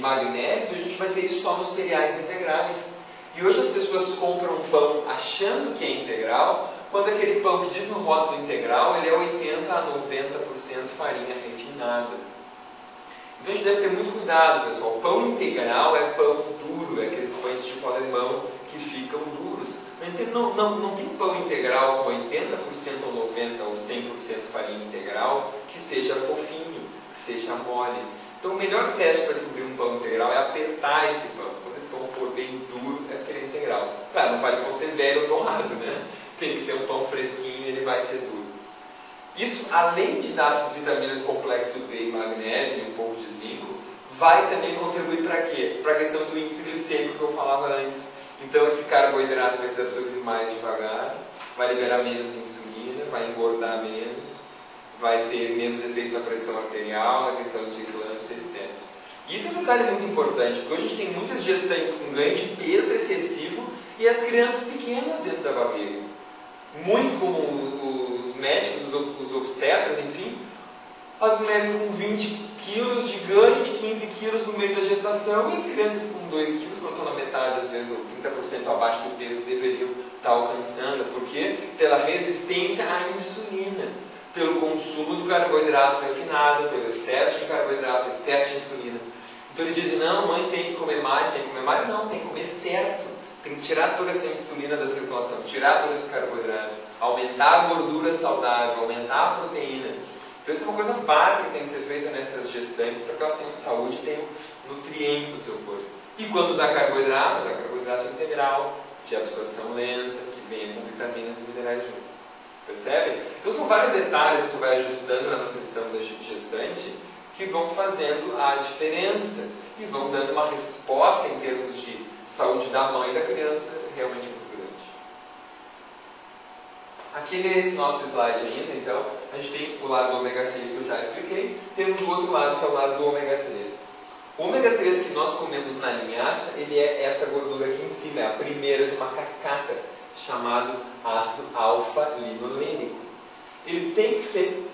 magnésio, a gente vai ter isso só nos cereais integrais. E hoje as pessoas compram pão achando que é integral, quando aquele pão que diz no rótulo integral, ele é 80 a 90% farinha refinada. Então a gente deve ter muito cuidado, pessoal. Pão integral é pão duro, é aqueles pães tipo alemão que ficam duros. Não tem pão integral com 80% ou 90% ou 100% farinha integral que seja fofinho, que seja mole. Então o melhor teste para descobrir um pão integral é apertar esse pão. Quando esse pão for bem duro, é porque ele é integral. Claro, não vale pão ser velho ou torrado, né? Tem que ser um pão fresquinho e ele vai ser duro. Isso, além de dar essas vitaminas do complexo B e magnésio e um pouco de zinco, vai também contribuir para quê? Para a questão do índice glicêmico que eu falava antes. Então esse carboidrato vai ser absorvido mais devagar, vai liberar menos insulina, vai engordar menos, vai ter menos efeito na pressão arterial, na questão de eclâmpsia, etc. Isso é um detalhe muito importante, porque hoje a gente tem muitas gestantes com ganho de peso excessivo e as crianças pequenas dentro da barriga. Muito comum, os médicos, os obstetras, enfim, as mulheres com 20 quilos de ganho, de 15 quilos no meio da gestação, e as crianças com 2 quilos, quando estão na metade, às vezes, ou 30% abaixo do peso que deveriam estar alcançando. Por quê? Pela resistência à insulina, pelo consumo do carboidrato refinado, pelo excesso de carboidrato, excesso de insulina. Então eles dizem, não, mãe tem que comer mais, tem que comer mais. Não, tem que comer certo. Tem que tirar toda essa insulina da circulação, tirar todo esse carboidrato, aumentar a gordura saudável, aumentar a proteína. Então isso é uma coisa básica que tem que ser feita nessas gestantes para que elas tenham saúde e tenham nutrientes no seu corpo. E quando usar carboidrato integral, de absorção lenta, que venha com vitaminas e minerais juntos. Percebe? Então são vários detalhes que tu vai ajustando na nutrição da gestante que vão fazendo a diferença e vão dando uma resposta em termos de saúde da mãe e da criança realmente muito grande. Aqui nesse nosso slide ainda, então, a gente tem o lado do ômega 6 que eu já expliquei, temos o outro lado que é o lado do ômega 3. O ômega 3 que nós comemos na linhaça, ele é essa gordura aqui em cima, é a primeira de uma cascata, chamado ácido alfa-linolênico. Ele tem que ser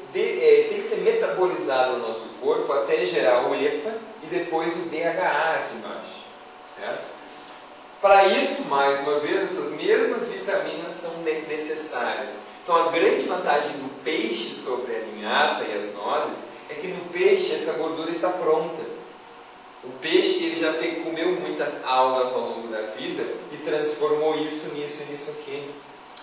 metabolizado no nosso corpo até gerar o EPA e depois o DHA aqui embaixo, certo? Para isso, mais uma vez, essas mesmas vitaminas são necessárias. Então a grande vantagem do peixe sobre a linhaça e as nozes é que no peixe essa gordura está pronta. O peixe ele já comeu muitas algas ao longo da vida e transformou isso nisso aqui.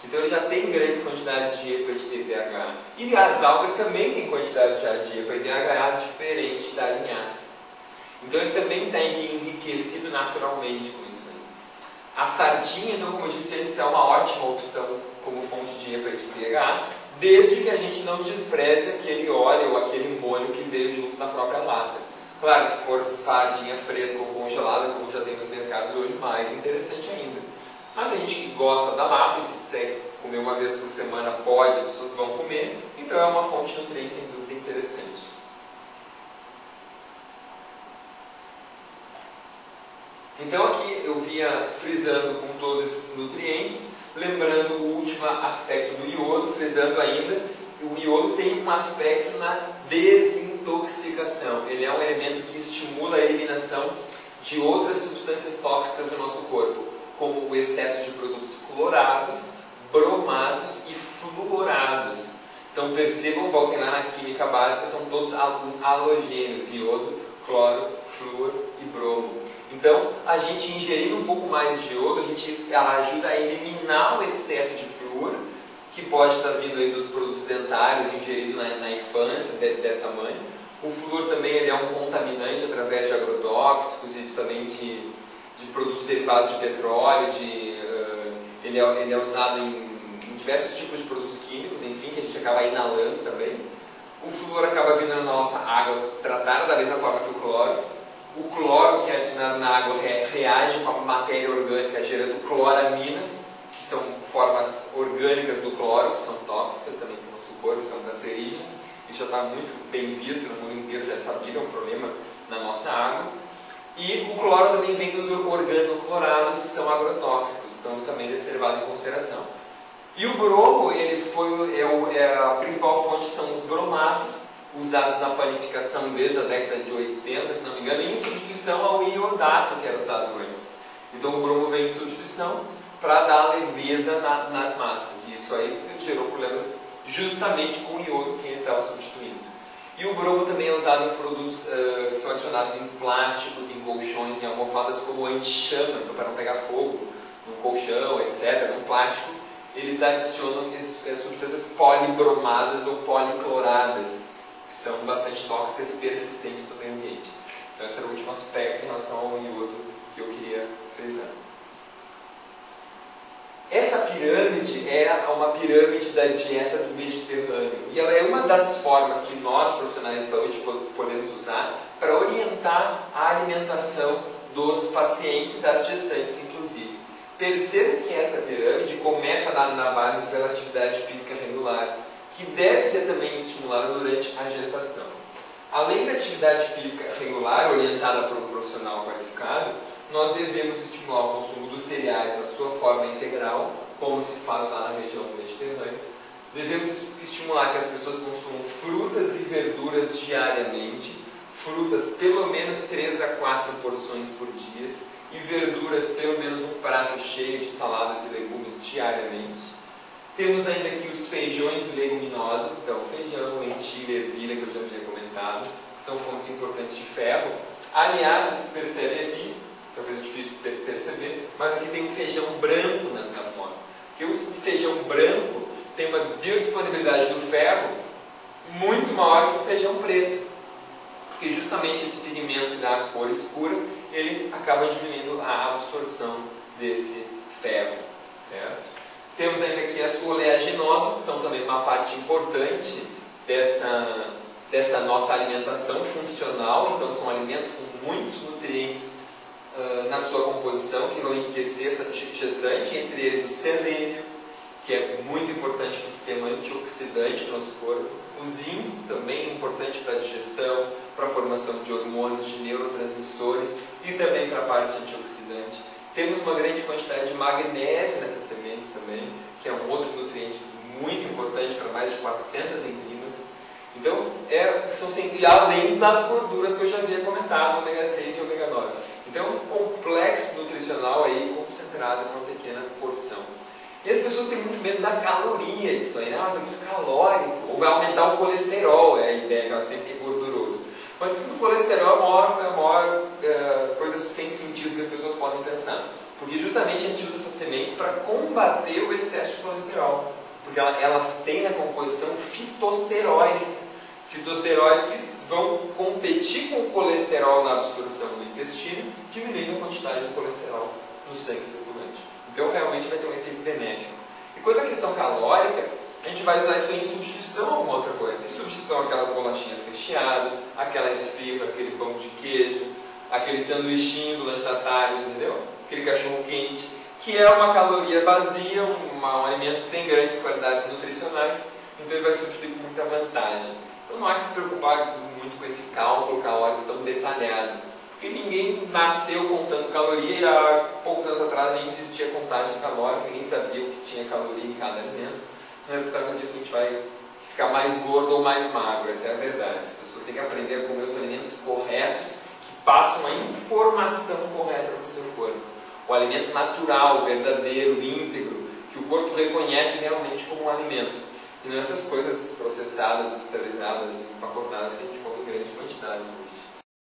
Então ele já tem grandes quantidades de EPA e de DHA. E as algas também têm quantidades já de EPA e DHA diferente da linhaça. Então ele também está enriquecido naturalmente com isso. A sardinha, então, como eu disse antes, é uma ótima opção como fonte de EPA e de DHA, desde que a gente não despreze aquele óleo ou aquele molho que veio junto na própria lata. Claro, se for sardinha fresca ou congelada, como já tem nos mercados hoje, mais interessante ainda. Mas a gente que gosta da lata, e se disser comer uma vez por semana pode, as pessoas vão comer, então é uma fonte de nutrientes sem dúvida interessante. Então aqui eu vinha frisando com todos esses nutrientes, lembrando o último aspecto do iodo, frisando ainda, o iodo tem um aspecto na desintoxicação. Ele é um elemento que estimula a eliminação de outras substâncias tóxicas do nosso corpo, como o excesso de produtos clorados, bromados e fluorados. Então percebam, voltem lá na química básica, são todos os halogênios, iodo, cloro, flúor e bromo. Então, a gente ingerindo um pouco mais de iodo, ela ajuda a eliminar o excesso de flúor, que pode estar vindo aí dos produtos dentários ingeridos na infância dessa mãe. O flúor também ele é um contaminante através de agrotóxicos e também de produtos derivados de petróleo, ele é usado em diversos tipos de produtos químicos, enfim, que a gente acaba inalando também. O flúor acaba vindo na nossa água tratada da mesma forma que o cloro. O cloro que é adicionado na água reage com a matéria orgânica, gerando cloraminas, que são formas orgânicas do cloro, que são tóxicas também para o nosso corpo, são cancerígenas. Isso já está muito bem visto no mundo inteiro, já é sabido, é um problema na nossa água. E o cloro também vem dos organoclorados, que são agrotóxicos, então isso também deve ser levado em consideração. E o bromo, a principal fonte são os bromatos, usados na panificação desde a década de 80, se não me engano, em substituição ao iodato que era usado antes. Então o bromo vem em substituição para dar leveza nas massas. E isso aí gerou problemas justamente com o iodo que ele estava substituindo. E o bromo também é usado em produtos que são adicionados em plásticos, em colchões, em almofadas como anti-chama, então para não pegar fogo num colchão, etc., num plástico, eles adicionam substâncias polibromadas ou policloradas, que são bastante tóxicas e persistentes no meio ambiente. Então esse era o último aspecto em relação ao iodo que eu queria frisar. Essa pirâmide é uma pirâmide da dieta do Mediterrâneo e ela é uma das formas que nós, profissionais de saúde, podemos usar para orientar a alimentação dos pacientes e das gestantes, inclusive. Perceba que essa pirâmide começa na base pela atividade física regular, que deve ser também estimulada durante a gestação. Além da atividade física regular, orientada por um profissional qualificado, nós devemos estimular o consumo dos cereais na sua forma integral, como se faz lá na região do Mediterrâneo. Devemos estimular que as pessoas consumam frutas e verduras diariamente, frutas pelo menos 3 a 4 porções por dia e verduras pelo menos um prato cheio de saladas e legumes diariamente. Temos ainda aqui os feijões e leguminosas, então feijão, lentilha, ervilha, que eu já havia comentado, que são fontes importantes de ferro. Aliás, vocês percebem aqui, talvez é difícil perceber, mas aqui tem um feijão branco na foto. Porque o feijão branco tem uma biodisponibilidade do ferro muito maior que o feijão preto. Porque justamente esse pigmento que dá a cor escura, ele acaba diminuindo a absorção desse ferro, certo? Temos ainda aqui as oleaginosas, que são também uma parte importante dessa nossa alimentação funcional. Então são alimentos com muitos nutrientes na sua composição, que vão enriquecer essa gestante, entre eles o selênio, que é muito importante para o sistema antioxidante do nosso corpo. O zinco também é importante para a digestão, para a formação de hormônios, de neurotransmissores e também para a parte antioxidante. Temos uma grande quantidade de magnésio nessas sementes também, que é um outro nutriente muito importante para mais de 400 enzimas. Então, são sempre além das gorduras que eu já havia comentado, ômega 6 e ômega 9. Então, um complexo nutricional aí concentrado em uma pequena porção. E as pessoas têm muito medo da caloria disso aí, né? Mas é muito calórico, ou vai aumentar o colesterol, é a ideia que elas têm, porque é gorduroso. Mas a questão do colesterol é a maior coisa sem sentido que as pessoas podem pensar. Porque justamente a gente usa essas sementes para combater o excesso de colesterol. Porque elas têm na composição fitosteróis. Fitosteróis que vão competir com o colesterol na absorção no intestino, diminuindo a quantidade de colesterol no sangue circulante. Então realmente vai ter um efeito benéfico. E quanto à questão calórica, a gente vai usar isso aí em substituição a alguma outra coisa. Em substituição àquelas bolachinhas recheadas, aquela esfirra, aquele pão de queijo, aquele sanduichinho do lanche da tarde, entendeu? Aquele cachorro quente, que é uma caloria vazia, um alimento sem grandes qualidades nutricionais, então ele vai substituir com muita vantagem. Então não há que se preocupar muito com esse cálculo calórico tão detalhado. Porque ninguém nasceu contando caloria e há poucos anos atrás nem existia contagem calórica, ninguém sabia o que tinha caloria em cada alimento. Não é por causa disso que a gente vai ficar mais gordo ou mais magro, essa é a verdade. As pessoas têm que aprender a comer os alimentos corretos, que passam a informação correta para o seu corpo. O alimento natural, verdadeiro, íntegro, que o corpo reconhece realmente como um alimento. E não essas coisas processadas, industrializadas, empacotadas que a gente come em grande quantidade hoje.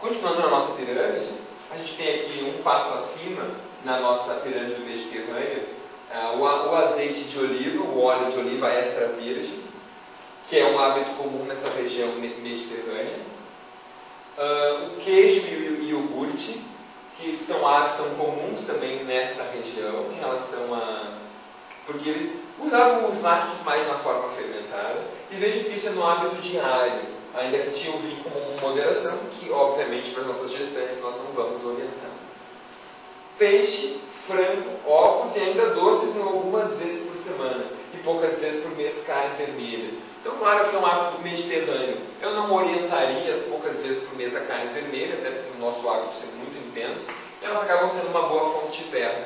Continuando na nossa pirâmide, a gente tem aqui um passo acima na nossa pirâmide do Mediterrâneo, o azeite de oliva, o óleo de oliva extra virgem, que é um hábito comum nessa região mediterrânea, o queijo e o iogurte, que são comuns também nessa região, em relação porque eles usavam os lácteos mais na forma fermentada, e veja que isso é no hábito diário, ainda que tinha o vinho como moderação, que obviamente para as nossas gestantes nós não vamos orientar. Peixe, frango, ovos e ainda doces algumas vezes por semana, e poucas vezes por mês carne vermelha. Então claro que é um hábito do Mediterrâneo. Eu não orientaria as poucas vezes por mês a carne vermelha, até porque o nosso hábito é muito intenso, e elas acabam sendo uma boa fonte de ferro.